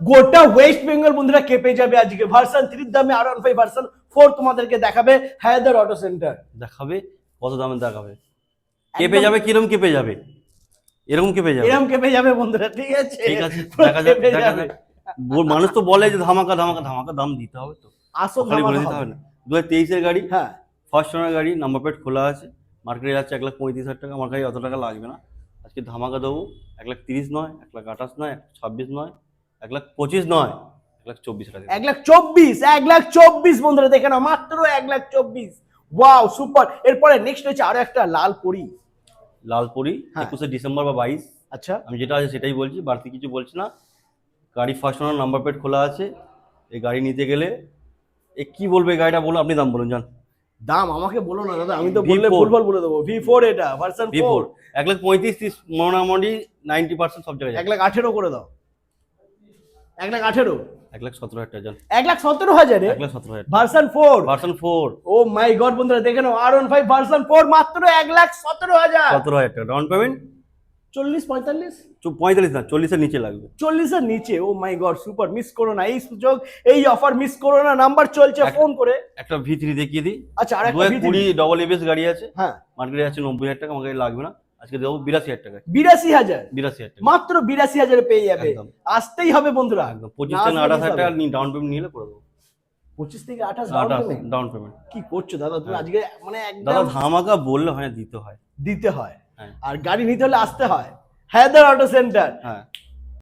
গোটা ওয়েস্ট বেঙ্গল বন্ধুরা কেঁপে যাবে আজকে ভার্সন 3 এর দামে R15 ভার্সন 4 তোমাদেরকে দেখাবে হায়দার অটো সেন্টার। দেখাবে কত দামে দেখাবে, কেঁপে যাবে, কিরকম কেঁপে যাবে, এরকম কেঁপে যাবে, এরকম কেঁপে যাবে বন্ধুরা। ঠিক আছে, ঠিক আছে, দেখা যাক দেখা যাক। মানুষ তো বলে যে ধামাকা ধামাকা ধামাকা, দাম দিতে হবে তো, আসল খালি বলে ধামাকা দিতে হবে। হবে না। 2023 এর গাড়ি, হ্যাঁ, ফার্স্ট ওনার গাড়ি, নাম্বার প্লেট খোলা আছে, মার্কেটে যাচ্ছে 1,35,000 টাকা। আমার কাছে অত টাকা লাগবে না, আজকে ধামাকা দেবো। 1,30,000 নয়, 1,28,000 নয়, 1,26,000 নয়, 1,25,000 নয়, 1,24,000 টাকা। 1,24,000 বন্ধুরা দেখে নাও, মাত্র 1,24,000। Wow super. এরপরে নেক্সট হচ্ছে আরো একটা লাল পরি। লালপুরি হ্যাঁ। 21শে ডিসেম্বর বা 22। আচ্ছা, আমি যেটা আছে সেটাই বলছি, বাড়তি কিছু বলছি না। গাড়ি ফার্স্ট ওনার, নাম্বার প্লেট খোলা আছে। এই গাড়ি নিতে গেলে কি বলবো, এই গাড়িটা বলো, আপনি দাম বলুন যান। দাম আমাকে বলো না দাদা, আমি তো বললে V4 ভুলভাল বলে দেবো। V4 এটা ভার্সন 4। 1,35,000 মোটামুটি 90% সব জায়গায় 1,18,000 করে দাও। 1,18,000, 1,17,000 টাকা যান। 1,17,000 1,17,000 ভার্সন 4। ভার্সন 4 ও মাই গড বন্ধুরা দেখে নাও, R15 ভার্সন 4 মাত্র 1,17,000। 17,000 টাকা ডাউন পেমেন্ট। 40-45, 45 না, 40 এর নিচে লাগবে। 40 এর নিচে। ও মাই গড সুপার, মিস করো না এই সুযোগ, এই অফার মিস করো না। নাম্বার চলছে, ফোন করে। একটা V3 দেখিয়ে দিই। আচ্ছা, আর একটা 2020 ডবল এবিএস গাড়ি আছে, হ্যাঁ, মার্কেটে আছে 90,000 টাকা। আমার গাড়ি লাগবে না, আজকে দেবো 82,000 টাকা। 82,000, 82,000 টাকা মাত্র 82,000 পেয়ে যাবে। একদম। আসতেই হবে বন্ধুরা, একদম 25 থেকে 28,000 টাকা ডাউন পেমেন্ট নিলে করে দেবো। 25 থেকে 28 ডাউন 28 পেমেন্ট। Down payment. কি করছো দাদা তুমি হ্যাঁ। আজকে, মানে দাদা একদম ধামাকা বললে হয় না, দিতে হয়। দিতে হয়। হ্যাঁ আর গাড়ি নিতে হলে আসতে হয় হায়দার অটো সেন্টার। হ্যাঁ